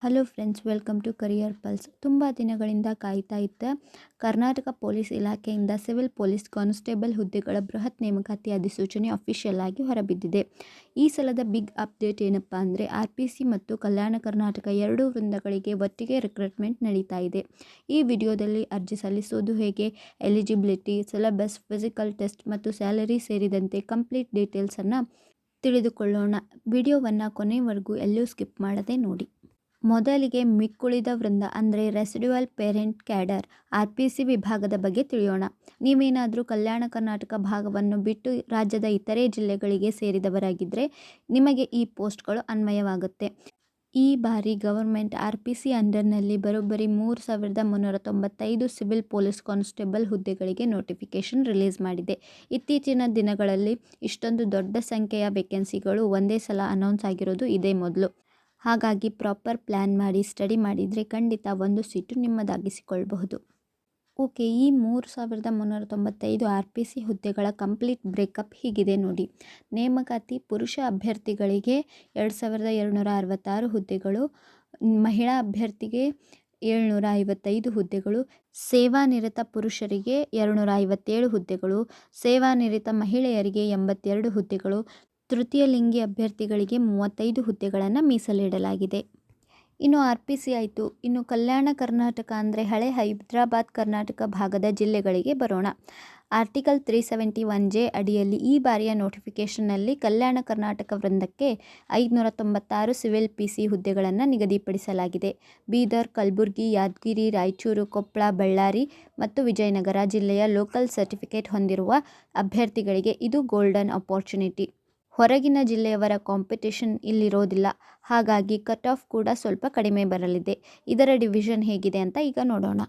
Hello friends, welcome to career pulse. ತುಂಬ ದಿನಗಳಿಂದ ಕಾಯ್ತಾ ಇದ್ದ ಕರ್ನಾಟಕ ಪೊಲೀಸ್ ಇಲಾಖೆಯಿಂದ ಸಿವಿಲ್ ಪೊಲೀಸ್ ಕಾನ್ಸ್ಟೇಬಲ್ ಹುದ್ದೆಗಳ ಬೃಹತ್ ನೇಮಕಾತಿ ಅಧಿಸೂಚನೆ ಅಫಿಷಿಯಲ್ ಆಗಿ ಹೊರಬಿದ್ದಿದೆ. ಈ ಸಲದ ಬಿಗ್ ಅಪ್ಡೇಟ್ ಏನಪ್ಪ ಅಂದರೆ RPC ಮತ್ತು ಕಲ್ಯಾಣ ಕರ್ನಾಟಕ ಎರಡೂ ವೃಂದಗಳಿಗೆ ಒಟ್ಟಿಗೆ ರಿಕ್ರೂಟ್ಮೆಂಟ್ ನಡೀತಾ ಇದೆ. ಈ ವಿಡಿಯೋದಲ್ಲಿ ಅರ್ಜಿ ಸಲ್ಲಿಸೋದು ಹೇಗೆ, ಎಲಿಜಿಬಿಲಿಟಿ, ಸಿಲೆಬಸ್, ಫಿಸಿಕಲ್ ಟೆಸ್ಟ್ ಮತ್ತು ಸ್ಯಾಲರಿ ಸೇರಿದಂತೆ ಕಂಪ್ಲೀಟ್ ಡೀಟೇಲ್ಸನ್ನು ತಿಳಿದುಕೊಳ್ಳೋಣ. ವಿಡಿಯೋವನ್ನು ಕೊನೆವರೆಗೂ ಎಲ್ಲೂ ಸ್ಕಿಪ್ ಮಾಡದೆ ನೋಡಿ. ಮೊದಲಿಗೆ ಮಿಕ್ಕುಳಿದ ವೃಂದ ಅಂದರೆ ರೆಸಿಡ್ಯುವಲ್ ಪೇರೆಂಟ್ ಕ್ಯಾಡರ್ RPC ವಿಭಾಗದ ಬಗ್ಗೆ ತಿಳಿಯೋಣ. ನೀವೇನಾದರೂ ಕಲ್ಯಾಣ ಕರ್ನಾಟಕ ಭಾಗವನ್ನು ಬಿಟ್ಟು ರಾಜ್ಯದ ಇತರೆ ಜಿಲ್ಲೆಗಳಿಗೆ ಸೇರಿದವರಾಗಿದ್ದರೆ ನಿಮಗೆ ಈ ಪೋಸ್ಟ್ಗಳು ಅನ್ವಯವಾಗುತ್ತೆ. ಈ ಬಾರಿ ಗವರ್ಮೆಂಟ್ RPC ಅಂಡರ್ನಲ್ಲಿ ಬರೋಬ್ಬರಿ 3,395 ಸಿವಿಲ್ ಪೊಲೀಸ್ ಕಾನ್ಸ್ಟೇಬಲ್ ಹುದ್ದೆಗಳಿಗೆ ನೋಟಿಫಿಕೇಷನ್ ರಿಲೀಸ್ ಮಾಡಿದೆ. ಇತ್ತೀಚಿನ ದಿನಗಳಲ್ಲಿ ಇಷ್ಟೊಂದು ದೊಡ್ಡ ಸಂಖ್ಯೆಯ ವೇಕೆನ್ಸಿಗಳು ಒಂದೇ ಸಲ ಅನೌನ್ಸ್ ಆಗಿರೋದು ಇದೇ ಮೊದಲು. ಹಾಗಾಗಿ ಪ್ರಾಪರ್ ಪ್ಲ್ಯಾನ್ ಮಾಡಿ ಸ್ಟಡಿ ಮಾಡಿದರೆ ಖಂಡಿತ ಒಂದು ಸೀಟು ನಿಮ್ಮದಾಗಿಸಿಕೊಳ್ಳಬಹುದು. ಓಕೆ, ಈ 3,395 RPC ಹುದ್ದೆಗಳ ಕಂಪ್ಲೀಟ್ ಬ್ರೇಕಪ್ ಹೀಗಿದೆ ನೋಡಿ. ನೇಮಕಾತಿ ಪುರುಷ ಅಭ್ಯರ್ಥಿಗಳಿಗೆ 2,266 ಹುದ್ದೆಗಳು, ಮಹಿಳಾ ಅಭ್ಯರ್ಥಿಗೆ 755 ಹುದ್ದೆಗಳು, ಸೇವಾನಿರತ ಪುರುಷರಿಗೆ 257 ಹುದ್ದೆಗಳು, ಸೇವಾನಿರತ ಮಹಿಳೆಯರಿಗೆ 82 ಹುದ್ದೆಗಳು, ತೃತೀಯ ಲಿಂಗಿ ಅಭ್ಯರ್ಥಿಗಳಿಗೆ 35 ಹುದ್ದೆಗಳನ್ನು ಮೀಸಲಿಡಲಾಗಿದೆ. ಇನ್ನು RPC ಆಯಿತು. ಇನ್ನು ಕಲ್ಯಾಣ ಕರ್ನಾಟಕ ಅಂದರೆ ಹಳೆ ಹೈದರಾಬಾದ್ ಕರ್ನಾಟಕ ಭಾಗದ ಜಿಲ್ಲೆಗಳಿಗೆ ಬರೋಣ. ಆರ್ಟಿಕಲ್ 371J ಅಡಿಯಲ್ಲಿ ಈ ಬಾರಿಯ ನೋಟಿಫಿಕೇಷನ್ನಲ್ಲಿ ಕಲ್ಯಾಣ ಕರ್ನಾಟಕ ವೃಂದಕ್ಕೆ 596 ಸಿವಿಲ್ PC ಹುದ್ದೆಗಳನ್ನು ನಿಗದಿಪಡಿಸಲಾಗಿದೆ. ಬೀದರ್, ಕಲಬುರಗಿ, ಯಾದಗಿರಿ, ರಾಯಚೂರು, ಕೊಪ್ಪಳ, ಬಳ್ಳಾರಿ ಮತ್ತು ವಿಜಯನಗರ ಜಿಲ್ಲೆಯ ಲೋಕಲ್ ಸರ್ಟಿಫಿಕೇಟ್ ಹೊಂದಿರುವ ಅಭ್ಯರ್ಥಿಗಳಿಗೆ ಇದು ಗೋಲ್ಡನ್ ಅಪಾರ್ಚುನಿಟಿ. ಹೊರಗಿನ ಜಿಲ್ಲೆಯವರ ಕಾಂಪಿಟೇಷನ್ ಇಲ್ಲಿರೋದಿಲ್ಲ. ಹಾಗಾಗಿ ಕಟ್ ಆಫ್ ಕೂಡ ಸ್ವಲ್ಪ ಕಡಿಮೆ ಬರಲಿದೆ. ಇದರ ಡಿವಿಷನ್ ಹೇಗಿದೆ ಅಂತ ಈಗ ನೋಡೋಣ.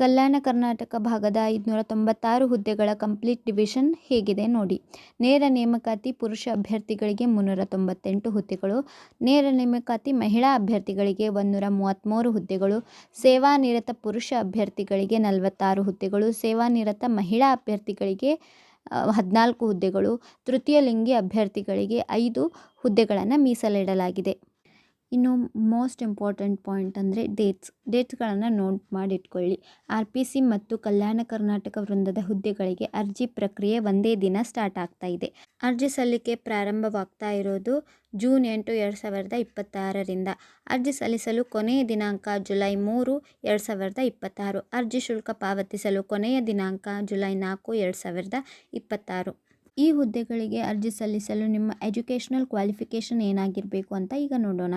ಕಲ್ಯಾಣ ಕರ್ನಾಟಕ ಭಾಗದ 596 ಹುದ್ದೆಗಳ ಕಂಪ್ಲೀಟ್ ಡಿವಿಷನ್ ಹೇಗಿದೆ ನೋಡಿ. ನೇರ ನೇಮಕಾತಿ ಪುರುಷ ಅಭ್ಯರ್ಥಿಗಳಿಗೆ 398 ಹುದ್ದೆಗಳು, ನೇರ ನೇಮಕಾತಿ ಮಹಿಳಾ ಅಭ್ಯರ್ಥಿಗಳಿಗೆ 133 ಹುದ್ದೆಗಳು, ಸೇವಾನಿರತ ಪುರುಷ ಅಭ್ಯರ್ಥಿಗಳಿಗೆ 46 ಹುದ್ದೆಗಳು, ಸೇವಾನಿರತ ಮಹಿಳಾ ಅಭ್ಯರ್ಥಿಗಳಿಗೆ 14 ಹುದ್ದೆಗಳು, ತೃತೀಯ ಲಿಂಗಿ ಅಭ್ಯರ್ಥಿಗಳಿಗೆ 5 ಹುದ್ದೆಗಳನ್ನು ಮೀಸಲಿಡಲಾಗಿದೆ. ಇನ್ನು ಮೋಸ್ಟ್ ಇಂಪಾರ್ಟೆಂಟ್ ಪಾಯಿಂಟ್ ಅಂದರೆ ಡೇಟ್ಸ್ಗಳನ್ನು ನೋಟ್ ಮಾಡಿಟ್ಕೊಳ್ಳಿ. RPC ಮತ್ತು ಕಲ್ಯಾಣ ಕರ್ನಾಟಕ ವೃಂದದ ಹುದ್ದೆಗಳಿಗೆ ಅರ್ಜಿ ಪ್ರಕ್ರಿಯೆ ಒಂದೇ ದಿನ ಸ್ಟಾರ್ಟ್ ಆಗ್ತಾ ಇದೆ. ಅರ್ಜಿ ಸಲ್ಲಿಕೆ ಪ್ರಾರಂಭವಾಗ್ತಾ ಇರೋದು ಜೂನ್ 8, 2026ರಿಂದ. ಅರ್ಜಿ ಸಲ್ಲಿಸಲು ಕೊನೆಯ ದಿನಾಂಕ ಜುಲೈ 3, 2026. ಅರ್ಜಿ ಶುಲ್ಕ ಪಾವತಿಸಲು ಕೊನೆಯ ದಿನಾಂಕ ಜುಲೈ 4, 2026. ಈ ಹುದ್ದೆಗಳಿಗೆ ಅರ್ಜಿ ಸಲ್ಲಿಸಲು ನಿಮ್ಮ ಎಜುಕೇಷನಲ್ ಕ್ವಾಲಿಫಿಕೇಷನ್ ಏನಾಗಿರಬೇಕು ಅಂತ ಈಗ ನೋಡೋಣ.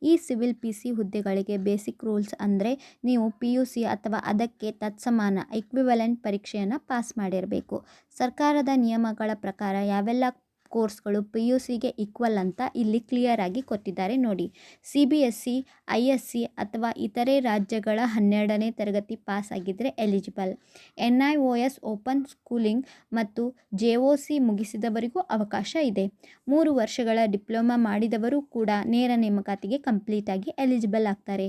ಈ ಸಿವಿಲ್ PC ಹುದ್ದೆಗಳಿಗೆ ಬೇಸಿಕ್ ರೂಲ್ಸ್ ಅಂದರೆ ನೀವು PUC ಅಥವಾ ಅದಕ್ಕೆ ತತ್ಸಮಾನ ಇಕ್ವಿವೆಲೆಂಟ್ ಪರೀಕ್ಷೆಯನ್ನು ಪಾಸ್ ಮಾಡಿರಬೇಕು. ಸರ್ಕಾರದ ನಿಯಮಗಳ ಪ್ರಕಾರ ಯಾವೆಲ್ಲ ಕೋರ್ಸ್ಗಳು PUCಗೆ ಈಕ್ವಲ್ ಅಂತ ಇಲ್ಲಿ ಕ್ಲಿಯರ್ ಆಗಿ ಕೊಟ್ಟಿದ್ದಾರೆ ನೋಡಿ. CBSE, ISC ಅಥವಾ ಇತರೆ ರಾಜ್ಯಗಳ 12ನೇ ತರಗತಿ ಪಾಸ್ ಆಗಿದ್ದರೆ ಎಲಿಜಿಬಲ್. NIOS ಓಪನ್ ಸ್ಕೂಲಿಂಗ್ ಮತ್ತು JOC ಮುಗಿಸಿದವರಿಗೂ ಅವಕಾಶ ಇದೆ. 3 ವರ್ಷಗಳ ಡಿಪ್ಲೊಮಾ ಮಾಡಿದವರು ಕೂಡ ನೇರ ನೇಮಕಾತಿಗೆ ಕಂಪ್ಲೀಟ್ ಆಗಿ ಎಲಿಜಿಬಲ್ ಆಗ್ತಾರೆ.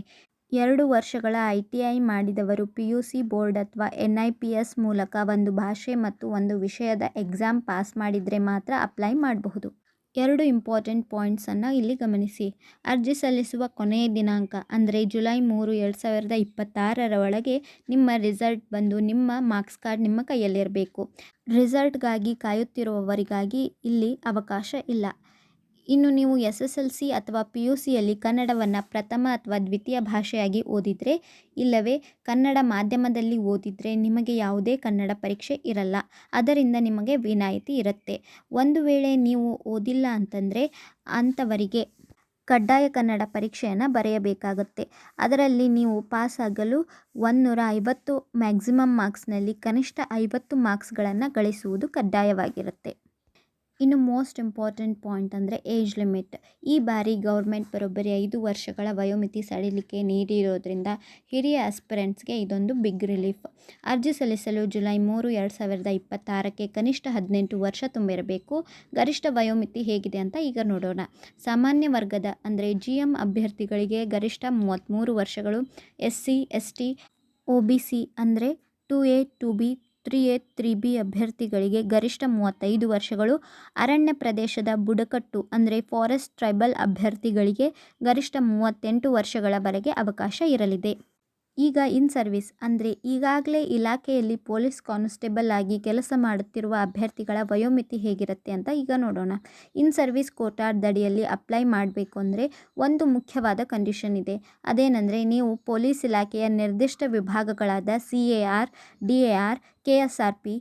2 ವರ್ಷಗಳ ITI ಮಾಡಿದವರು PUC ಬೋರ್ಡ್ ಅಥವಾ NIPS ಮೂಲಕ ಒಂದು ಭಾಷೆ ಮತ್ತು ಒಂದು ವಿಷಯದ ಎಕ್ಸಾಮ್ ಪಾಸ್ ಮಾಡಿದರೆ ಮಾತ್ರ ಅಪ್ಲೈ ಮಾಡಬಹುದು. 2 ಇಂಪಾರ್ಟೆಂಟ್ ಪಾಯಿಂಟ್ಸನ್ನು ಇಲ್ಲಿ ಗಮನಿಸಿ. ಅರ್ಜಿ ಸಲ್ಲಿಸುವ ಕೊನೆಯ ದಿನಾಂಕ ಅಂದರೆ ಜುಲೈ 3, 2026ರ ಒಳಗೆ ನಿಮ್ಮ ರಿಸಲ್ಟ್ ಬಂದು ನಿಮ್ಮ ಮಾರ್ಕ್ಸ್ ಕಾರ್ಡ್ ನಿಮ್ಮ ಕೈಯಲ್ಲಿರಬೇಕು. ರಿಸಲ್ಟ್ಗಾಗಿ ಕಾಯುತ್ತಿರುವವರಿಗಾಗಿ ಇಲ್ಲಿ ಅವಕಾಶ ಇಲ್ಲ. ಇನ್ನು ನೀವು SSLC ಅಥವಾ PUCಯಲ್ಲಿ ಕನ್ನಡವನ್ನು ಪ್ರಥಮ ಅಥವಾ ದ್ವಿತೀಯ ಭಾಷೆಯಾಗಿ ಓದಿದರೆ ಇಲ್ಲವೇ ಕನ್ನಡ ಮಾಧ್ಯಮದಲ್ಲಿ ಓದಿದರೆ ನಿಮಗೆ ಯಾವುದೇ ಕನ್ನಡ ಪರೀಕ್ಷೆ ಇರಲ್ಲ. ಅದರಿಂದ ನಿಮಗೆ ವಿನಾಯಿತಿ ಇರುತ್ತೆ. ಒಂದು ವೇಳೆ ನೀವು ಓದಿಲ್ಲ ಅಂತಂದರೆ ಅಂಥವರಿಗೆ ಕಡ್ಡಾಯ ಕನ್ನಡ ಪರೀಕ್ಷೆಯನ್ನು ಬರೆಯಬೇಕಾಗುತ್ತೆ. ಅದರಲ್ಲಿ ನೀವು ಪಾಸಾಗಲು 150 ಮ್ಯಾಕ್ಸಿಮಮ್ ಮಾರ್ಕ್ಸ್ನಲ್ಲಿ ಕನಿಷ್ಠ 50 ಮಾರ್ಕ್ಸ್ಗಳನ್ನು ಗಳಿಸುವುದು ಕಡ್ಡಾಯವಾಗಿರುತ್ತೆ. ಇನ್ನು ಮೋಸ್ಟ್ ಇಂಪಾರ್ಟೆಂಟ್ ಪಾಯಿಂಟ್ ಅಂದರೆ ಏಜ್ ಲಿಮಿಟ್. ಈ ಬಾರಿ ಗೌರ್ಮೆಂಟ್ ಬರೋಬ್ಬರಿ 5 ವರ್ಷಗಳ ವಯೋಮಿತಿ ಸಡಿಲಿಕೆ ನೀಡಿರೋದ್ರಿಂದ ಹಿರಿಯ ಆಸ್ಪಿರೆಂಟ್ಸ್ಗೆ ಇದೊಂದು ಬಿಗ್ ರಿಲೀಫ್. ಅರ್ಜಿ ಸಲ್ಲಿಸಲು ಜುಲೈ 3, 2026ಕ್ಕೆ ಕನಿಷ್ಠ 18 ವರ್ಷ ತುಂಬಿರಬೇಕು. ಗರಿಷ್ಠ ವಯೋಮಿತಿ ಹೇಗಿದೆ ಅಂತ ಈಗ ನೋಡೋಣ. ಸಾಮಾನ್ಯ ವರ್ಗದ ಅಂದರೆ GM ಅಭ್ಯರ್ಥಿಗಳಿಗೆ ಗರಿಷ್ಠ 33 ವರ್ಷಗಳು, SC, ST, OBC ಅಂದರೆ 2A, 2B, 3A 3B ಅಭ್ಯರ್ಥಿಗಳಿಗೆ ಗರಿಷ್ಠ 35 ವರ್ಷಗಳು, ಅರಣ್ಯ ಪ್ರದೇಶದ ಬುಡಕಟ್ಟು ಅಂದರೆ ಫಾರೆಸ್ಟ್ ಟ್ರೈಬಲ್ ಅಭ್ಯರ್ಥಿಗಳಿಗೆ ಗರಿಷ್ಠ 38 ವರ್ಷಗಳವರೆಗೆ ಅವಕಾಶ ಇರಲಿದೆ. ಈಗ ಇನ್ ಸರ್ವಿಸ್ ಅಂದರೆ ಈಗಾಗಲೇ ಇಲಾಖೆಯಲ್ಲಿ ಪೊಲೀಸ್ ಕಾನ್ಸ್ಟೇಬಲ್ ಆಗಿ ಕೆಲಸ ಮಾಡುತ್ತಿರುವ ಅಭ್ಯರ್ಥಿಗಳ ವಯೋಮಿತಿ ಹೇಗಿರುತ್ತೆ ಅಂತ ಈಗ ನೋಡೋಣ. ಇನ್ ಸರ್ವಿಸ್ ಕೋಟಾದಡಿಯಲ್ಲಿ ಅಪ್ಲೈ ಮಾಡಬೇಕು ಅಂದರೆ ಒಂದು ಮುಖ್ಯವಾದ ಕಂಡೀಷನ್ ಇದೆ. ಅದೇನೆಂದರೆ ನೀವು ಪೊಲೀಸ್ ಇಲಾಖೆಯ ನಿರ್ದಿಷ್ಟ ವಿಭಾಗಗಳಾದ CAR, DAR, KSRP,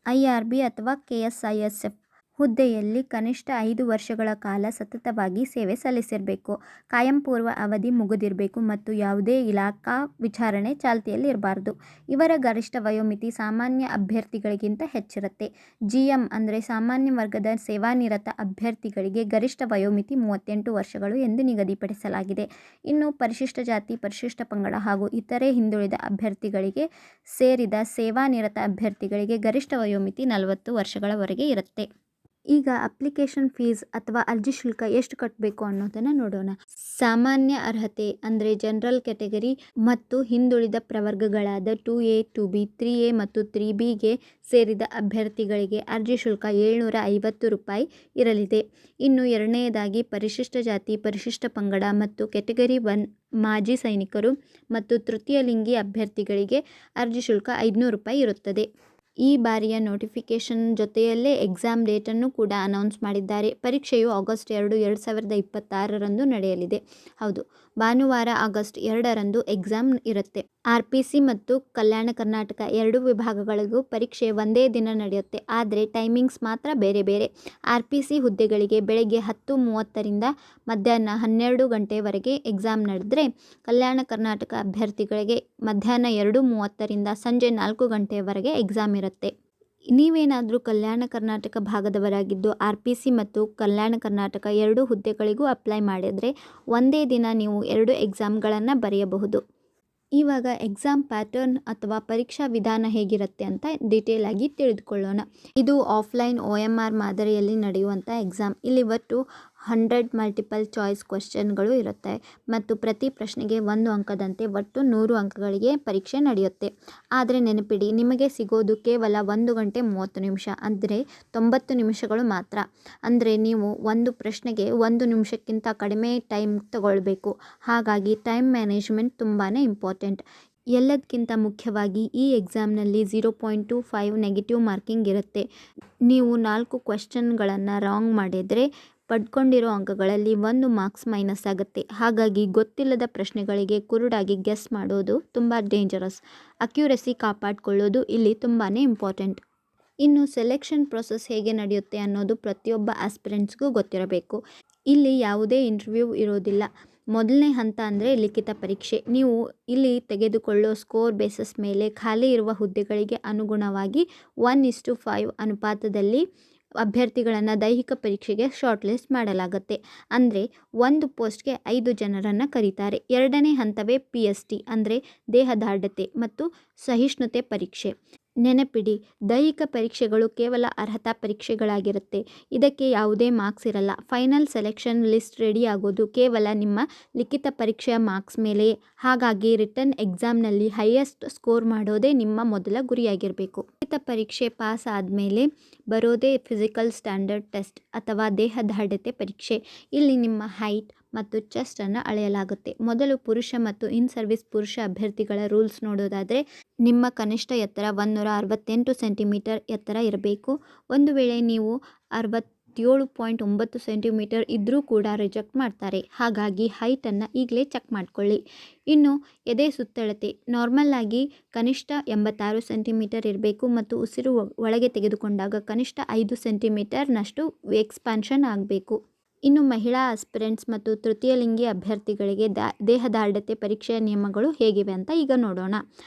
IRB ಅಥವಾ KSISF ಹುದ್ದೆಯಲ್ಲಿ ಕನಿಷ್ಠ 5 ವರ್ಷಗಳ ಕಾಲ ಸತತವಾಗಿ ಸೇವೆ ಸಲ್ಲಿಸಿರಬೇಕು. ಕಾಯಂ ಪೂರ್ವ ಅವಧಿ ಮುಗಿದಿರಬೇಕು ಮತ್ತು ಯಾವುದೇ ಇಲಾಖಾ ವಿಚಾರಣೆ ಚಾಲ್ತಿಯಲ್ಲಿ ಇರಬಾರ್ದು. ಇವರ ಗರಿಷ್ಠ ವಯೋಮಿತಿ ಸಾಮಾನ್ಯ ಅಭ್ಯರ್ಥಿಗಳಿಗಿಂತ ಹೆಚ್ಚಿರುತ್ತೆ. GM ಅಂದರೆ ಸಾಮಾನ್ಯ ವರ್ಗದ ಸೇವಾನಿರತ ಅಭ್ಯರ್ಥಿಗಳಿಗೆ ಗರಿಷ್ಠ ವಯೋಮಿತಿ 38 ವರ್ಷಗಳು ಎಂದು ನಿಗದಿಪಡಿಸಲಾಗಿದೆ. ಇನ್ನು ಪರಿಶಿಷ್ಟ ಜಾತಿ, ಪರಿಶಿಷ್ಟ ಪಂಗಡ ಹಾಗೂ ಇತರೆ ಹಿಂದುಳಿದ ಅಭ್ಯರ್ಥಿಗಳಿಗೆ ಸೇರಿದ ಸೇವಾನಿರತ ಅಭ್ಯರ್ಥಿಗಳಿಗೆ ಗರಿಷ್ಠ ವಯೋಮಿತಿ 40 ವರ್ಷಗಳವರೆಗೆ ಇರುತ್ತೆ. ಈಗ ಅಪ್ಲಿಕೇಶನ್ ಫೀಸ್ ಅಥವಾ ಅರ್ಜಿ ಶುಲ್ಕ ಎಷ್ಟು ಕಟ್ಟಬೇಕು ಅನ್ನೋದನ್ನು ನೋಡೋಣ. ಸಾಮಾನ್ಯ ಅರ್ಹತೆ ಅಂದರೆ ಜನರಲ್ ಕ್ಯಾಟಗರಿ ಮತ್ತು ಹಿಂದುಳಿದ ಪ್ರವರ್ಗಗಳಾದ 2A, 2B, 3A ಮತ್ತು 3Bಗೆ ಸೇರಿದ ಅಭ್ಯರ್ಥಿಗಳಿಗೆ ಅರ್ಜಿ ಶುಲ್ಕ 750 ರೂಪಾಯಿ ಇರಲಿದೆ. ಇನ್ನು ಎರಡನೆಯದಾಗಿ ಪರಿಶಿಷ್ಟ ಜಾತಿ, ಪರಿಶಿಷ್ಟ ಪಂಗಡ ಮತ್ತು ಕ್ಯಾಟಗರಿ 1 ಮಾಜಿ ಸೈನಿಕರು ಮತ್ತು ತೃತೀಯ ಲಿಂಗಿ ಅಭ್ಯರ್ಥಿಗಳಿಗೆ ಅರ್ಜಿ ಶುಲ್ಕ 500 ರೂಪಾಯಿ ಇರುತ್ತದೆ. ಈ ಬಾರಿಯ ನೋಟಿಫಿಕೇಷನ್ ಜೊತೆಯಲ್ಲೇ ಎಕ್ಸಾಮ್ ಡೇಟನ್ನು ಕೂಡ ಅನೌನ್ಸ್ ಮಾಡಿದ್ದಾರೆ. ಪರೀಕ್ಷೆಯು ಆಗಸ್ಟ್ 2, 2026ರಂದು ನಡೆಯಲಿದೆ. ಹೌದು, ಭಾನುವಾರ ಆಗಸ್ಟ್ 2ರಂದು ಎಕ್ಸಾಮ್ ಇರುತ್ತೆ. RPC ಮತ್ತು ಕಲ್ಯಾಣ ಕರ್ನಾಟಕ ಎರಡೂ ವಿಭಾಗಗಳಿಗೂ ಪರೀಕ್ಷೆ ಒಂದೇ ದಿನ ನಡೆಯುತ್ತೆ. ಆದರೆ ಟೈಮಿಂಗ್ಸ್ ಮಾತ್ರ ಬೇರೆ ಬೇರೆ. RPC ಹುದ್ದೆಗಳಿಗೆ ಬೆಳಗ್ಗೆ 10:30ರಿಂದ ಮಧ್ಯಾಹ್ನ 12 ಗಂಟೆವರೆಗೆ ಎಕ್ಸಾಮ್ ನಡೆದರೆ, ಕಲ್ಯಾಣ ಕರ್ನಾಟಕ ಅಭ್ಯರ್ಥಿಗಳಿಗೆ ಮಧ್ಯಾಹ್ನ 2:30ರಿಂದ ಸಂಜೆ 4 ಗಂಟೆವರೆಗೆ ಎಕ್ಸಾಮ್ ಇರುತ್ತೆ. ನೀವೇನಾದರೂ ಕಲ್ಯಾಣ ಕರ್ನಾಟಕ ಭಾಗದವರಾಗಿದ್ದು RPC ಮತ್ತು ಕಲ್ಯಾಣ ಕರ್ನಾಟಕ ಎರಡೂ ಹುದ್ದೆಗಳಿಗೂ ಅಪ್ಲೈ ಮಾಡಿದರೆ ಒಂದೇ ದಿನ ನೀವು 2 ಎಕ್ಸಾಮ್ಗಳನ್ನು ಬರೆಯಬಹುದು. ಇವಾಗ ಎಕ್ಸಾಮ್ ಪ್ಯಾಟರ್ನ್ ಅಥವಾ ಪರೀಕ್ಷಾ ವಿಧಾನ ಹೇಗಿರುತ್ತೆ ಅಂತ ಡೀಟೇಲ್ ಆಗಿ ತಿಳಿದುಕೊಳ್ಳೋಣ. ಇದು ಆಫ್ಲೈನ್ OMR ಮಾದರಿಯಲ್ಲಿ ನಡೆಯುವಂಥ ಎಕ್ಸಾಮ್. ಇಲ್ಲಿ ಒಟ್ಟು 100 ಮಲ್ಟಿಪಲ್ ಚಾಯ್ಸ್ ಕ್ವೆಶ್ಚನ್ಗಳು ಇರುತ್ತೆ ಮತ್ತು ಪ್ರತಿ ಪ್ರಶ್ನೆಗೆ 1 ಅಂಕದಂತೆ ಒಟ್ಟು 100 ಅಂಕಗಳಿಗೆ ಪರೀಕ್ಷೆ ನಡೆಯುತ್ತೆ. ಆದರೆ ನೆನಪಿಡಿ, ನಿಮಗೆ ಸಿಗೋದು ಕೇವಲ 1 ಗಂಟೆ 30 ನಿಮಿಷ ಅಂದರೆ 90 ನಿಮಿಷಗಳು ಮಾತ್ರ. ಅಂದರೆ ನೀವು ಒಂದು ಪ್ರಶ್ನೆಗೆ 1 ನಿಮಿಷಕ್ಕಿಂತ ಕಡಿಮೆ ಟೈಮ್ ತಗೊಳ್ಬೇಕು. ಹಾಗಾಗಿ ಟೈಮ್ ಮ್ಯಾನೇಜ್ಮೆಂಟ್ ತುಂಬಾ ಇಂಪಾರ್ಟೆಂಟ್. ಎಲ್ಲದಕ್ಕಿಂತ ಮುಖ್ಯವಾಗಿ ಈ ಎಕ್ಸಾಮ್ನಲ್ಲಿ 0.25 ನೆಗೆಟಿವ್ ಮಾರ್ಕಿಂಗ್ ಇರುತ್ತೆ. ನೀವು 4 ಕ್ವೆಶ್ಚನ್ಗಳನ್ನು ರಾಂಗ್ ಮಾಡಿದರೆ ಪಡ್ಕೊಂಡಿರೋ ಅಂಕಗಳಲ್ಲಿ 1 ಮಾರ್ಕ್ಸ್ ಮೈನಸ್ ಆಗುತ್ತೆ. ಹಾಗಾಗಿ ಗೊತ್ತಿಲ್ಲದ ಪ್ರಶ್ನೆಗಳಿಗೆ ಕುರುಡಾಗಿ ಗೆಸ್ ಮಾಡೋದು ತುಂಬ ಡೇಂಜರಸ್. ಅಕ್ಯುರಸಿ ಕಾಪಾಡಿಕೊಳ್ಳೋದು ಇಲ್ಲಿ ತುಂಬಾ ಇಂಪಾರ್ಟೆಂಟ್. ಇನ್ನು ಸೆಲೆಕ್ಷನ್ ಪ್ರೊಸೆಸ್ ಹೇಗೆ ನಡೆಯುತ್ತೆ ಅನ್ನೋದು ಪ್ರತಿಯೊಬ್ಬ ಆಸ್ಪಿರೆಂಟ್ಸ್ಗೂ ಗೊತ್ತಿರಬೇಕು. ಇಲ್ಲಿ ಯಾವುದೇ ಇಂಟರ್ವ್ಯೂ ಇರೋದಿಲ್ಲ. ಮೊದಲನೇ ಹಂತ ಅಂದರೆ ಲಿಖಿತ ಪರೀಕ್ಷೆ. ನೀವು ಇಲ್ಲಿ ತೆಗೆದುಕೊಳ್ಳೋ ಸ್ಕೋರ್ ಬೇಸಸ್ ಮೇಲೆ ಖಾಲಿ ಇರುವ ಹುದ್ದೆಗಳಿಗೆ ಅನುಗುಣವಾಗಿ 1:5 ಅನುಪಾತದಲ್ಲಿ ಅಭ್ಯರ್ಥಿಗಳನ್ನು ದೈಹಿಕ ಪರೀಕ್ಷೆಗೆ ಶಾರ್ಟ್ ಲಿಸ್ಟ್ ಮಾಡಲಾಗುತ್ತೆ. ಅಂದರೆ ಒಂದು ಪೋಸ್ಟ್ಗೆ 5 ಜನರನ್ನು ಕರೀತಾರೆ. ಎರಡನೇ ಹಂತವೇ PST ಅಂದರೆ ದೇಹದಾರ್ಢ್ಯತೆ ಮತ್ತು ಸಹಿಷ್ಣುತೆ ಪರೀಕ್ಷೆ. ನೆನಪಿಡಿ, ದೈಹಿಕ ಪರೀಕ್ಷೆಗಳು ಕೇವಲ ಅರ್ಹತಾ ಪರೀಕ್ಷೆಗಳಾಗಿರುತ್ತೆ. ಇದಕ್ಕೆ ಯಾವುದೇ ಮಾರ್ಕ್ಸ್ ಇರಲ್ಲ. ಫೈನಲ್ ಸೆಲೆಕ್ಷನ್ ಲಿಸ್ಟ್ ರೆಡಿ ಆಗೋದು ಕೇವಲ ನಿಮ್ಮ ಲಿಖಿತ ಪರೀಕ್ಷೆಯ ಮಾರ್ಕ್ಸ್ ಮೇಲೆ. ಹಾಗಾಗಿ ರಿಟರ್ನ್ ಎಕ್ಸಾಮ್ನಲ್ಲಿ ಹೈಯೆಸ್ಟ್ ಸ್ಕೋರ್ ಮಾಡೋದೇ ನಿಮ್ಮ ಮೊದಲ ಗುರಿಯಾಗಿರಬೇಕು. ಲಿಖಿತ ಪರೀಕ್ಷೆ ಪಾಸ್ ಆದಮೇಲೆ ಬರೋದೇ ಫಿಸಿಕಲ್ ಸ್ಟ್ಯಾಂಡರ್ಡ್ ಟೆಸ್ಟ್ ಅಥವಾ ದೇಹದಾರ್ಢ್ಯತೆ ಪರೀಕ್ಷೆ. ಇಲ್ಲಿ ನಿಮ್ಮ ಹೈಟ್ ಮತ್ತು ಚೆಸ್ಟನ್ನು ಅಳೆಯಲಾಗುತ್ತೆ. ಮೊದಲು ಪುರುಷ ಮತ್ತು ಇನ್ ಸರ್ವಿಸ್ ಪುರುಷ ಅಭ್ಯರ್ಥಿಗಳ ರೂಲ್ಸ್ ನೋಡೋದಾದರೆ, ನಿಮ್ಮ ಕನಿಷ್ಠ ಎತ್ತರ 168 ಸೆಂಟಿಮೀಟರ್ ಎತ್ತರ ಇರಬೇಕು. ಒಂದು ವೇಳೆ ನೀವು 67.9 ಸೆಂಟಿಮೀಟರ್ ಇದ್ದರೂ ಕೂಡ ರಿಜೆಕ್ಟ್ ಮಾಡ್ತಾರೆ. ಹಾಗಾಗಿ ಹೈಟನ್ನು ಈಗಲೇ ಚೆಕ್ ಮಾಡ್ಕೊಳ್ಳಿ. ಇನ್ನು ಎದೆ ಸುತ್ತಳತೆ ನಾರ್ಮಲ್ ಆಗಿ ಕನಿಷ್ಠ 86 ಸೆಂಟಿಮೀಟರ್ ಇರಬೇಕು ಮತ್ತು ಉಸಿರು ಒಳಗೆ ತೆಗೆದುಕೊಂಡಾಗ ಕನಿಷ್ಠ 5 ಸೆಂಟಿಮೀಟರ್ನಷ್ಟು ಎಕ್ಸ್ಪಾನ್ಷನ್ ಆಗಬೇಕು. ಇನ್ನು ಮಹಿಳಾ ಆಸ್ಪಿರೆಂಟ್ಸ್ ಮತ್ತು ತೃತೀಯ ಲಿಂಗಿ ಅಭ್ಯರ್ಥಿಗಳಿಗೆ ದೇಹದಾರ್ಢ್ಯತೆ ಪರೀಕ್ಷೆಯ ನಿಯಮಗಳು ಹೇಗಿವೆ ಅಂತ ಈಗ ನೋಡೋಣ.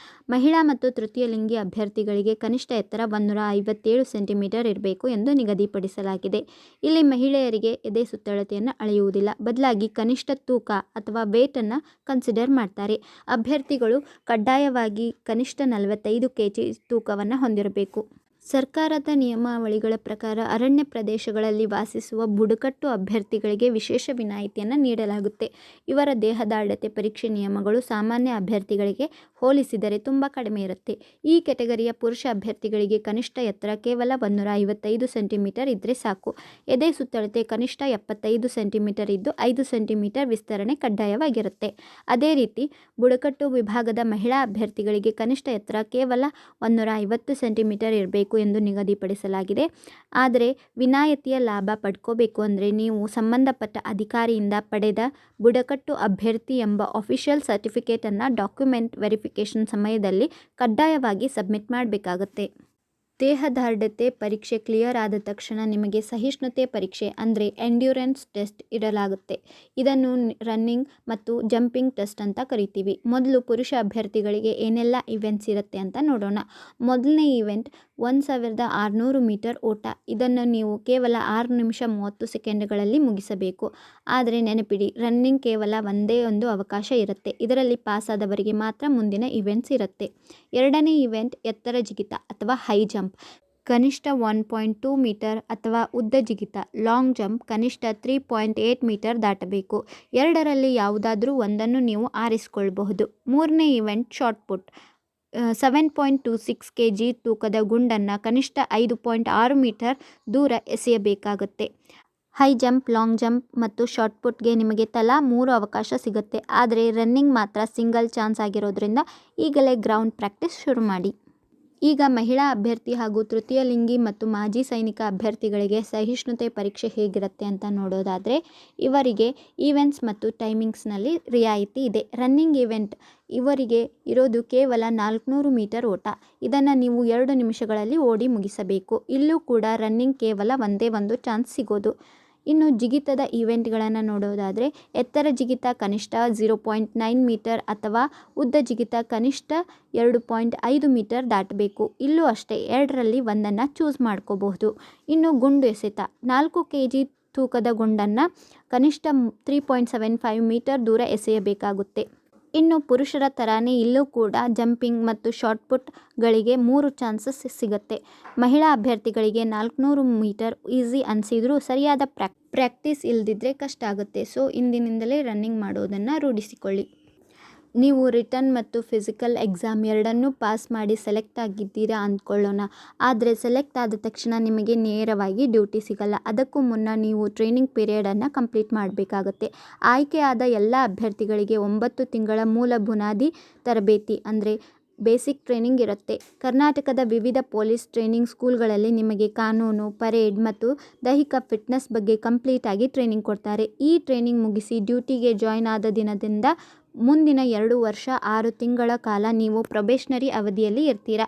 ಮಹಿಳಾ ಮತ್ತು ತೃತೀಯ ಲಿಂಗಿ ಅಭ್ಯರ್ಥಿಗಳಿಗೆ ಕನಿಷ್ಠ ಎತ್ತರ 157 ಸೆಂಟಿಮೀಟರ್ ಇರಬೇಕು ಎಂದು ನಿಗದಿಪಡಿಸಲಾಗಿದೆ. ಇಲ್ಲಿ ಮಹಿಳೆಯರಿಗೆ ಎದೆ ಸುತ್ತಳತೆಯನ್ನು ಅಳೆಯುವುದಿಲ್ಲ, ಬದಲಾಗಿ ಕನಿಷ್ಠ ತೂಕ ಅಥವಾ ವೇಟನ್ನು ಕನ್ಸಿಡರ್ ಮಾಡ್ತಾರೆ. ಅಭ್ಯರ್ಥಿಗಳು ಕಡ್ಡಾಯವಾಗಿ ಕನಿಷ್ಠ 45 kg ತೂಕವನ್ನು ಹೊಂದಿರಬೇಕು. ಸರ್ಕಾರದ ನಿಯಮಾವಳಿಗಳ ಪ್ರಕಾರ ಅರಣ್ಯ ಪ್ರದೇಶಗಳಲ್ಲಿ ವಾಸಿಸುವ ಬುಡಕಟ್ಟು ಅಭ್ಯರ್ಥಿಗಳಿಗೆ ವಿಶೇಷ ವಿನಾಯಿತಿಯನ್ನು ನೀಡಲಾಗುತ್ತೆ. ಇವರ ದೇಹದಾರ್ಢ್ಯತೆ ಪರೀಕ್ಷೆ ನಿಯಮಗಳು ಸಾಮಾನ್ಯ ಅಭ್ಯರ್ಥಿಗಳಿಗೆ ಹೋಲಿಸಿದರೆ ತುಂಬ ಕಡಿಮೆ ಇರುತ್ತೆ. ಈ ಕೆಟಗರಿಯ ಪುರುಷ ಅಭ್ಯರ್ಥಿಗಳಿಗೆ ಕನಿಷ್ಠ ಎತ್ತರ ಕೇವಲ 155 ಸೆಂಟಿಮೀಟರ್ ಇದ್ದರೆ ಸಾಕು. ಎದೆ ಸುತ್ತಳತೆ ಕನಿಷ್ಠ 75 ಸೆಂಟಿಮೀಟರ್ ಇದ್ದು 5 ಸೆಂಟಿಮೀಟರ್ ವಿಸ್ತರಣೆ ಕಡ್ಡಾಯವಾಗಿರುತ್ತೆ. ಅದೇ ರೀತಿ ಬುಡಕಟ್ಟು ವಿಭಾಗದ ಮಹಿಳಾ ಅಭ್ಯರ್ಥಿಗಳಿಗೆ ಕನಿಷ್ಠ ಎತ್ತರ ಕೇವಲ 150 ಸೆಂಟಿಮೀಟರ್ ಇರಬೇಕು ಎಂದು ನಿಗದಿಪಡಿಸಲಾಗಿದೆ. ಆದರೆ ವಿನಾಯಿತಿಯ ಲಾಭ ಪಡ್ಕೋಬೇಕು ಅಂದರೆ ನೀವು ಸಂಬಂಧಪಟ್ಟ ಅಧಿಕಾರಿಯಿಂದ ಪಡೆದ ಬುಡಕಟ್ಟು ಅಭ್ಯರ್ಥಿ ಎಂಬ ಅಫಿಷಿಯಲ್ ಸರ್ಟಿಫಿಕೇಟನ್ನು ಡಾಕ್ಯುಮೆಂಟ್ ವೆರಿಫಿಕೇಷನ್ ಸಮಯದಲ್ಲಿ ಕಡ್ಡಾಯವಾಗಿ ಸಬ್ಮಿಟ್ ಮಾಡಬೇಕಾಗುತ್ತೆ. ದೇಹದಾರ್ಢ್ಯತೆ ಪರೀಕ್ಷೆ ಕ್ಲಿಯರ್ ಆದ ತಕ್ಷಣ ನಿಮಗೆ ಸಹಿಷ್ಣುತೆ ಪರೀಕ್ಷೆ ಅಂದರೆ ಎಂಡ್ಯೂರೆನ್ಸ್ ಟೆಸ್ಟ್ ಇಡಲಾಗುತ್ತೆ. ಇದನ್ನು ರನ್ನಿಂಗ್ ಮತ್ತು ಜಂಪಿಂಗ್ ಟೆಸ್ಟ್ ಅಂತ ಕರಿತೀವಿ. ಮೊದಲು ಪುರುಷ ಅಭ್ಯರ್ಥಿಗಳಿಗೆ ಏನೆಲ್ಲ ಇವೆಂಟ್ಸ್ ಇರುತ್ತೆ ಅಂತ ನೋಡೋಣ. ಮೊದಲನೇ ಇವೆಂಟ್ 1600 ಮೀಟರ್ ಓಟ. ಇದನ್ನು ನೀವು ಕೇವಲ 6 ನಿಮಿಷ 30 ಸೆಕೆಂಡ್ಗಳಲ್ಲಿ ಮುಗಿಸಬೇಕು. ಆದರೆ ನೆನಪಿಡಿ, ರನ್ನಿಂಗ್ ಕೇವಲ ಒಂದೇ ಒಂದು ಅವಕಾಶ ಇರುತ್ತೆ. ಇದರಲ್ಲಿ ಪಾಸಾದವರಿಗೆ ಮಾತ್ರ ಮುಂದಿನ ಇವೆಂಟ್ಸ್ ಇರುತ್ತೆ. ಎರಡನೇ ಇವೆಂಟ್ ಎತ್ತರ ಜಿಗಿತ ಅಥವಾ ಹೈ ಜಂಪ್. ಕನಿಷ್ಠ 1.2 ಮೀಟರ್ ಅಥವಾ ಉದ್ದ ಜಿಗಿತ ಲಾಂಗ್ ಜಂಪ್ ಕನಿಷ್ಠ 3.8 ಮೀಟರ್ ದಾಟಬೇಕು. ಎರಡರಲ್ಲಿ ಯಾವುದಾದ್ರೂ ಒಂದನ್ನು ನೀವು ಆರಿಸಿಕೊಳ್ಳಬಹುದು. ಮೂರನೇ ಇವೆಂಟ್ ಶಾರ್ಟ್ ಪುಟ್. 7.26 kg ತೂಕದ ಗುಂಡನ್ನು ಕನಿಷ್ಠ 5.6 ಮೀಟರ್ ದೂರ ಎಸೆಯಬೇಕಾಗುತ್ತೆ. ಹೈ ಜಂಪ್, ಲಾಂಗ್ ಜಂಪ್ ಮತ್ತು ಶಾರ್ಟ್ ಪುಟ್ಗೆ ನಿಮಗೆ ತಲಾ 3 ಅವಕಾಶ ಸಿಗುತ್ತೆ. ಆದರೆ ರನ್ನಿಂಗ್ ಮಾತ್ರ ಸಿಂಗಲ್ ಚಾನ್ಸ್ ಆಗಿರೋದ್ರಿಂದ ಈಗಲೇ ಗ್ರೌಂಡ್ ಪ್ರಾಕ್ಟೀಸ್ ಶುರು ಮಾಡಿ. ಈಗ ಮಹಿಳಾ ಅಭ್ಯರ್ಥಿ ಹಾಗೂ ತೃತೀಯ ಲಿಂಗಿ ಮತ್ತು ಮಾಜಿ ಸೈನಿಕ ಅಭ್ಯರ್ಥಿಗಳಿಗೆ ಸಹಿಷ್ಣುತೆ ಪರೀಕ್ಷೆ ಹೇಗಿರುತ್ತೆ ಅಂತ ನೋಡೋದಾದರೆ, ಇವರಿಗೆ ಈವೆಂಟ್ಸ್ ಮತ್ತು ಟೈಮಿಂಗ್ಸ್ನಲ್ಲಿ ರಿಯಾಯಿತಿ ಇದೆ. ರನ್ನಿಂಗ್ ಈವೆಂಟ್ ಇವರಿಗೆ ಇರೋದು ಕೇವಲ 400 ಮೀಟರ್ ಓಟ. ಇದನ್ನು ನೀವು 2 ನಿಮಿಷಗಳಲ್ಲಿ ಓಡಿ ಮುಗಿಸಬೇಕು. ಇಲ್ಲೂ ಕೂಡ ರನ್ನಿಂಗ್ ಕೇವಲ ಒಂದೇ ಒಂದು ಚಾನ್ಸ್ ಸಿಗೋದು. ಇನ್ನು ಜಿಗಿತದ ಈವೆಂಟ್ಗಳನ್ನು ನೋಡೋದಾದರೆ, ಎತ್ತರ ಜಿಗಿತ ಕನಿಷ್ಠ 0.9 ಮೀಟರ್ ಅಥವಾ ಉದ್ದ ಜಿಗಿತ ಕನಿಷ್ಠ 2.5 ಮೀಟರ್ ದಾಟಬೇಕು. ಇಲ್ಲೂ ಅಷ್ಟೇ, ಎರಡರಲ್ಲಿ ಒಂದನ್ನು ಚೂಸ್ ಮಾಡ್ಕೋಬಹುದು. ಇನ್ನು ಗುಂಡು ಎಸೆತ 4 kg ತೂಕದ ಗುಂಡನ್ನು ಕನಿಷ್ಠ 3.75 ಮೀಟರ್ ದೂರ ಎಸೆಯಬೇಕಾಗುತ್ತೆ. ಇನ್ನು ಪುರುಷರ ಥರಾನೇ ಇಲ್ಲೂ ಕೂಡ ಜಂಪಿಂಗ್ ಮತ್ತು ಶಾರ್ಟ್ ಪುಟ್ಗಳಿಗೆ 3 ಚಾನ್ಸಸ್ ಸಿಗುತ್ತೆ. ಮಹಿಳಾ ಅಭ್ಯರ್ಥಿಗಳಿಗೆ 400 ಮೀಟರ್ ಈಸಿ ಅನಿಸಿದ್ರೂ ಸರಿಯಾದ ಪ್ರಾಕ್ಟೀಸ್ ಇಲ್ಲದಿದ್ದರೆ ಕಷ್ಟ ಆಗುತ್ತೆ. ಸೊ ಇಂದಿನಿಂದಲೇ ರನ್ನಿಂಗ್ ಮಾಡೋದನ್ನು ರೂಢಿಸಿಕೊಳ್ಳಿ. ನೀವು ರಿಟರ್ನ್ ಮತ್ತು ಫಿಸಿಕಲ್ ಎಕ್ಸಾಮ್ ಎರಡನ್ನೂ ಪಾಸ್ ಮಾಡಿ ಸೆಲೆಕ್ಟ್ ಆಗಿದ್ದೀರಾ ಅಂದ್ಕೊಳ್ಳೋಣ. ಆದರೆ ಸೆಲೆಕ್ಟ್ ಆದ ತಕ್ಷಣ ನಿಮಗೆ ನೇರವಾಗಿ ಡ್ಯೂಟಿ ಸಿಗಲ್ಲ. ಅದಕ್ಕೂ ಮುನ್ನ ನೀವು ಟ್ರೈನಿಂಗ್ ಪೀರಿಯಡನ್ನು ಕಂಪ್ಲೀಟ್ ಮಾಡಬೇಕಾಗತ್ತೆ. ಆಯ್ಕೆಯಾದ ಎಲ್ಲ ಅಭ್ಯರ್ಥಿಗಳಿಗೆ 9 ತಿಂಗಳ ಮೂಲ ಬುನಾದಿ ತರಬೇತಿ ಅಂದರೆ ಬೇಸಿಕ್ ಟ್ರೈನಿಂಗ್ ಇರುತ್ತೆ. ಕರ್ನಾಟಕದ ವಿವಿಧ ಪೊಲೀಸ್ ಟ್ರೈನಿಂಗ್ ಸ್ಕೂಲ್ಗಳಲ್ಲಿ ನಿಮಗೆ ಕಾನೂನು, ಪರೇಡ್ ಮತ್ತು ದೈಹಿಕ ಫಿಟ್ನೆಸ್ ಬಗ್ಗೆ ಕಂಪ್ಲೀಟಾಗಿ ಟ್ರೈನಿಂಗ್ ಕೊಡ್ತಾರೆ. ಈ ಟ್ರೈನಿಂಗ್ ಮುಗಿಸಿ ಡ್ಯೂಟಿಗೆ ಜಾಯ್ನ್ ಆದ ದಿನದಿಂದ ಮುಂದಿನ 2 ವರ್ಷ 6 ತಿಂಗಳ ಕಾಲ ನೀವು ಪ್ರೊಬೇಷನರಿ ಅವಧಿಯಲ್ಲಿ ಇರ್ತೀರ.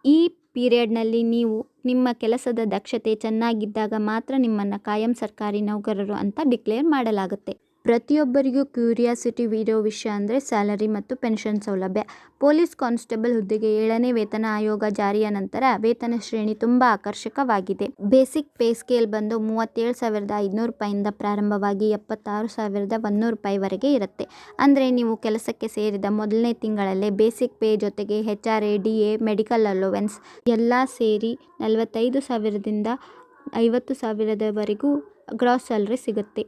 ಈ ಪೀರಿಯಡ್ನಲ್ಲಿ ನೀವು ನಿಮ್ಮ ಕೆಲಸದ ದಕ್ಷತೆ ಚೆನ್ನಾಗಿದ್ದಾಗ ಮಾತ್ರ ನಿಮ್ಮನ್ನು ಕಾಯಂ ಸರ್ಕಾರಿ ನೌಕರರು ಅಂತ ಡಿಕ್ಲೇರ್ ಮಾಡಲಾಗುತ್ತೆ. ಪ್ರತಿಯೊಬ್ಬರಿಗೂ ಕ್ಯೂರಿಯಾಸಿಟಿ ಇರೋ ವಿಷಯ ಅಂದರೆ ಸ್ಯಾಲರಿ ಮತ್ತು ಪೆನ್ಷನ್ ಸೌಲಭ್ಯ. ಪೊಲೀಸ್ ಕಾನ್ಸ್ಟೇಬಲ್ ಹುದ್ದೆಗೆ 7ನೇ ವೇತನ ಆಯೋಗ ಜಾರಿಯ ನಂತರ ವೇತನ ಶ್ರೇಣಿ ತುಂಬ ಆಕರ್ಷಕವಾಗಿದೆ. ಬೇಸಿಕ್ ಪೇ ಸ್ಕೇಲ್ ಬಂದು 37,500 ರೂಪಾಯಿಂದ ಪ್ರಾರಂಭವಾಗಿ 76,100 ರೂಪಾಯಿವರೆಗೆ ಇರುತ್ತೆ. ಅಂದರೆ ನೀವು ಕೆಲಸಕ್ಕೆ ಸೇರಿದ ಮೊದಲನೇ ತಿಂಗಳಲ್ಲೇ ಬೇಸಿಕ್ ಪೇ ಜೊತೆಗೆ HRA, DA, ಮೆಡಿಕಲ್ ಅಲೋವೆನ್ಸ್ ಎಲ್ಲ ಸೇರಿ 45,000ದಿಂದ 50,000ವರೆಗೂ ಗ್ರಾಸ್ ಸ್ಯಾಲರಿ ಸಿಗುತ್ತೆ.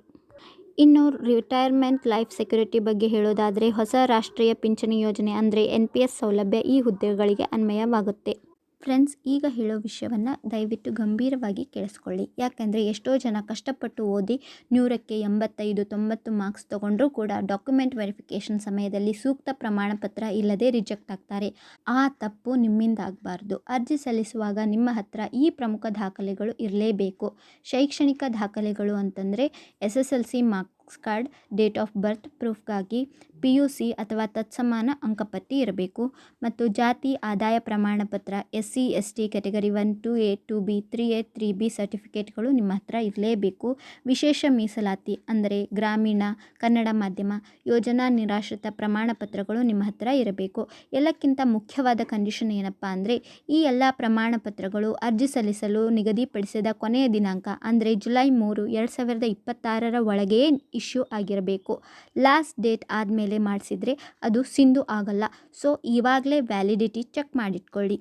ಇನ್ನು ರಿಟೈರ್ಮೆಂಟ್ ಲೈಫ್ ಸೆಕ್ಯುರಿಟಿ ಬಗ್ಗೆ ಹೇಳೋದಾದರೆ, ಹೊಸ ರಾಷ್ಟ್ರೀಯ ಪಿಂಚಣಿ ಯೋಜನೆ ಅಂದರೆ NPS ಸೌಲಭ್ಯ ಈ ಹುದ್ದೆಗಳಿಗೆ ಅನ್ವಯವಾಗುತ್ತೆ. ಫ್ರೆಂಡ್ಸ್, ಈಗ ಹೇಳೋ ವಿಷಯವನ್ನು ದಯವಿಟ್ಟು ಗಂಭೀರವಾಗಿ ಕೇಳಿಸ್ಕೊಳ್ಳಿ. ಯಾಕೆಂದರೆ ಎಷ್ಟೋ ಜನ ಕಷ್ಟಪಟ್ಟು ಓದಿ 100ಕ್ಕೆ 85, 90 ಮಾರ್ಕ್ಸ್ ತೊಗೊಂಡ್ರೂ ಕೂಡ ಡಾಕ್ಯುಮೆಂಟ್ ವೆರಿಫಿಕೇಷನ್ ಸಮಯದಲ್ಲಿ ಸೂಕ್ತ ಪ್ರಮಾಣಪತ್ರ ಇಲ್ಲದೆ ರಿಜೆಕ್ಟ್ ಆಗ್ತಾರೆ. ಆ ತಪ್ಪು ನಿಮ್ಮಿಂದ ಆಗಬಾರ್ದು. ಅರ್ಜಿ ಸಲ್ಲಿಸುವಾಗ ನಿಮ್ಮ ಹತ್ರ ಈ ಪ್ರಮುಖ ದಾಖಲೆಗಳು ಇರಲೇಬೇಕು. ಶೈಕ್ಷಣಿಕ ದಾಖಲೆಗಳು ಅಂತಂದರೆ SSLC marks card, date of birth ಪ್ರೂಫ್ಗಾಗಿ PUC ಅಥವಾ ತತ್ಸಮಾನ ಅಂಕಪಟ್ಟಿ ಇರಬೇಕು. ಮತ್ತು ಜಾತಿ ಆದಾಯ ಪ್ರಮಾಣಪತ್ರ, SC ST category 1, 2A, 2B, 3A, 3B ಸರ್ಟಿಫಿಕೇಟ್ಗಳು ನಿಮ್ಮ ಹತ್ರ ಇರಲೇಬೇಕು. ವಿಶೇಷ ಮೀಸಲಾತಿ ಅಂದರೆ ಗ್ರಾಮೀಣ, ಕನ್ನಡ ಮಾಧ್ಯಮ, ಯೋಜನಾ ನಿರಾಶ್ರಿತ ಪ್ರಮಾಣಪತ್ರಗಳು ನಿಮ್ಮ ಹತ್ರ ಇರಬೇಕು. ಎಲ್ಲಕ್ಕಿಂತ ಮುಖ್ಯವಾದ ಕಂಡೀಷನ್ ಏನಪ್ಪ ಅಂದರೆ, ಈ ಎಲ್ಲ ಪ್ರಮಾಣಪತ್ರಗಳು ಅರ್ಜಿ ಸಲ್ಲಿಸಲು ನಿಗದಿಪಡಿಸಿದ ಕೊನೆಯ ದಿನಾಂಕ ಅಂದರೆ ಜುಲೈ 3, 2026 ಒಳಗೆಯೇ ಇಶ್ಯೂ ಆಗಿರಬೇಕು. ಲಾಸ್ಟ್ ಡೇಟ್ ಆದಮೇಲೆ ಮಾಡಿಸಿದರೆ ಅದು ಸಿಂಧು ಆಗಲ್ಲ. ಸೊ ಇವಾಗಲೇ ವ್ಯಾಲಿಡಿಟಿ ಚೆಕ್ ಮಾಡಿಟ್ಕೊಳ್ಳಿ.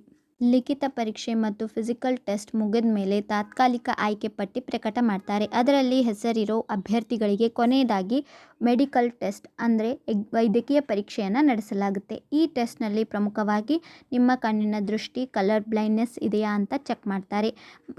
ಲಿಖಿತ ಪರೀಕ್ಷೆ ಮತ್ತು ಫಿಸಿಕಲ್ ಟೆಸ್ಟ್ ಮುಗಿದ ಮೇಲೆ ತಾತ್ಕಾಲಿಕ ಆಯ್ಕೆ ಪಟ್ಟಿ ಪ್ರಕಟ ಮಾಡ್ತಾರೆ. ಅದರಲ್ಲಿ ಹೆಸರಿರೋ ಅಭ್ಯರ್ಥಿಗಳಿಗೆ ಕೊನೆಯದಾಗಿ ಮೆಡಿಕಲ್ ಟೆಸ್ಟ್ ಅಂದರೆ ವೈದ್ಯಕೀಯ ಪರೀಕ್ಷೆಯನ್ನು ನಡೆಸಲಾಗುತ್ತೆ. ಈ ಟೆಸ್ಟ್ನಲ್ಲಿ ಪ್ರಮುಖವಾಗಿ ನಿಮ್ಮ ಕಣ್ಣಿನ ದೃಷ್ಟಿ, ಕಲರ್ ಬ್ಲೈಂಡ್ನೆಸ್ ಇದೆಯಾ ಅಂತ ಚೆಕ್ ಮಾಡ್ತಾರೆ.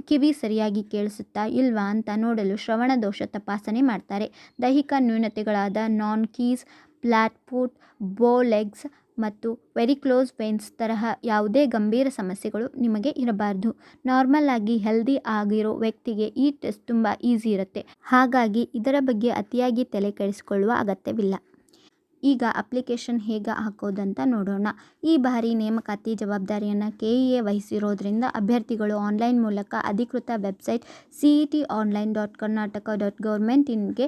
ಕಿವಿ ಸರಿಯಾಗಿ ಕೇಳಿಸುತ್ತಾ ಇಲ್ವಾ ಅಂತ ನೋಡಲು ಶ್ರವಣ ದೋಷ ತಪಾಸಣೆ ಮಾಡ್ತಾರೆ. ದೈಹಿಕ ನ್ಯೂನತೆಗಳಾದ ನಾನ್ ಕೀಸ್, ಫ್ಲಾಟ್ ಫುಟ್, ಬೋ ಲೆಗ್ಸ್ ಮತ್ತು ವೆರಿಕ್ಲೋಸ್ ವೇನ್ಸ್ ತರಹ ಯಾವುದೇ ಗಂಭೀರ ಸಮಸ್ಯೆಗಳು ನಿಮಗೆ ಇರಬಾರ್ದು. ನಾರ್ಮಲ್ ಆಗಿ ಹೆಲ್ದಿ ಆಗಿರೋ ವ್ಯಕ್ತಿಗೆ ಈ ಟೆಸ್ಟ್ ತುಂಬ ಈಸಿ ಇರುತ್ತೆ. ಹಾಗಾಗಿ ಇದರ ಬಗ್ಗೆ ಅತಿಯಾಗಿ ತಲೆ ಕೆಡಿಸಿಕೊಳ್ಳುವ ಅಗತ್ಯವಿಲ್ಲ. ಈಗ ಅಪ್ಲಿಕೇಶನ್ ಹೇಗೆ ಹಾಕೋದಂತ ನೋಡೋಣ. ಈ ಬಾರಿ ನೇಮಕಾತಿ ಜವಾಬ್ದಾರಿಯನ್ನು KEA ವಹಿಸಿರೋದ್ರಿಂದ ಅಭ್ಯರ್ಥಿಗಳು ಆನ್ಲೈನ್ ಮೂಲಕ ಅಧಿಕೃತ ವೆಬ್ಸೈಟ್ cet.online.karnataka.government.in ಗೆ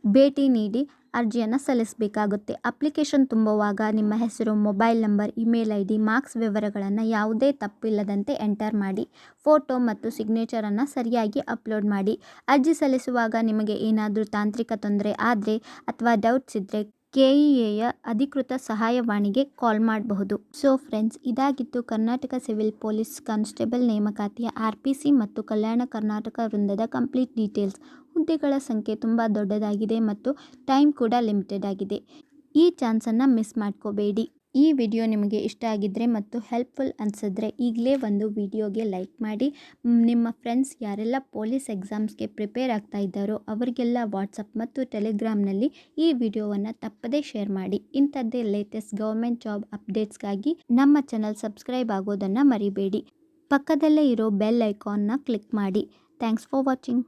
ಭೇಟಿ ನೀಡಿ ಅರ್ಜಿಯನ್ನು ಸಲ್ಲಿಸಬೇಕಾಗುತ್ತೆ. ಅಪ್ಲಿಕೇಶನ್ ತುಂಬುವಾಗ ನಿಮ್ಮ ಹೆಸರು, mobile number, email ID, marks ವಿವರಗಳನ್ನು ಯಾವುದೇ ತಪ್ಪಿಲ್ಲದಂತೆ ಎಂಟರ್ ಮಾಡಿ. ಫೋಟೋ ಮತ್ತು ಸಿಗ್ನೇಚರನ್ನು ಸರಿಯಾಗಿ ಅಪ್ಲೋಡ್ ಮಾಡಿ. ಅರ್ಜಿ ಸಲ್ಲಿಸುವಾಗ ನಿಮಗೆ ಏನಾದರೂ ತಾಂತ್ರಿಕ ತೊಂದರೆ ಆದರೆ ಅಥವಾ ಡೌಟ್ಸ್ ಇದ್ದರೆ KEAಯ ಅಧಿಕೃತ ಸಹಾಯವಾಣಿಗೆ ಕಾಲ್ ಮಾಡಬಹುದು. ಸೊ ಫ್ರೆಂಡ್ಸ್, ಇದಾಗಿತ್ತು ಕರ್ನಾಟಕ ಸಿವಿಲ್ ಪೊಲೀಸ್ ಕಾನ್ಸ್ಟೇಬಲ್ ನೇಮಕಾತಿಯ RPC ಮತ್ತು ಕಲ್ಯಾಣ ಕರ್ನಾಟಕ ವೃಂದದ ಕಂಪ್ಲೀಟ್ ಡೀಟೇಲ್ಸ್. ಹುದ್ದೆಗಳ ಸಂಖ್ಯೆ ತುಂಬ ದೊಡ್ಡದಾಗಿದೆ ಮತ್ತು ಟೈಮ್ ಕೂಡ ಲಿಮಿಟೆಡ್ ಆಗಿದೆ. ಈ ಚಾನ್ಸನ್ನು ಮಿಸ್ ಮಾಡ್ಕೋಬೇಡಿ. ಈ ವಿಡಿಯೋ ನಿಮಗೆ ಇಷ್ಟ ಆಗಿದ್ದರೆ ಮತ್ತು ಹೆಲ್ಪ್ಫುಲ್ ಅನಿಸಿದ್ರೆ ಈಗಲೇ ಒಂದು ವಿಡಿಯೋಗೆ ಲೈಕ್ ಮಾಡಿ. ನಿಮ್ಮ ಫ್ರೆಂಡ್ಸ್ ಯಾರೆಲ್ಲ ಪೊಲೀಸ್ ಎಕ್ಸಾಮ್ಸ್ಗೆ ಪ್ರಿಪೇರ್ ಆಗ್ತಾ ಇದ್ದಾರೋ ಅವರಿಗೆಲ್ಲ ವಾಟ್ಸಪ್ ಮತ್ತು ಟೆಲಿಗ್ರಾಮ್ನಲ್ಲಿ ಈ ವಿಡಿಯೋವನ್ನು ತಪ್ಪದೇ ಶೇರ್ ಮಾಡಿ. ಇಂಥದ್ದೇ ಲೇಟೆಸ್ಟ್ ಗೌರ್ಮೆಂಟ್ ಜಾಬ್ ಅಪ್ಡೇಟ್ಸ್ಗಾಗಿ ನಮ್ಮ ಚಾನಲ್ ಸಬ್ಸ್ಕ್ರೈಬ್ ಆಗೋದನ್ನು ಮರಿಬೇಡಿ. ಪಕ್ಕದಲ್ಲೇ ಇರೋ ಬೆಲ್ ಐಕಾನ್ನ ಕ್ಲಿಕ್ ಮಾಡಿ. Thanks for watching.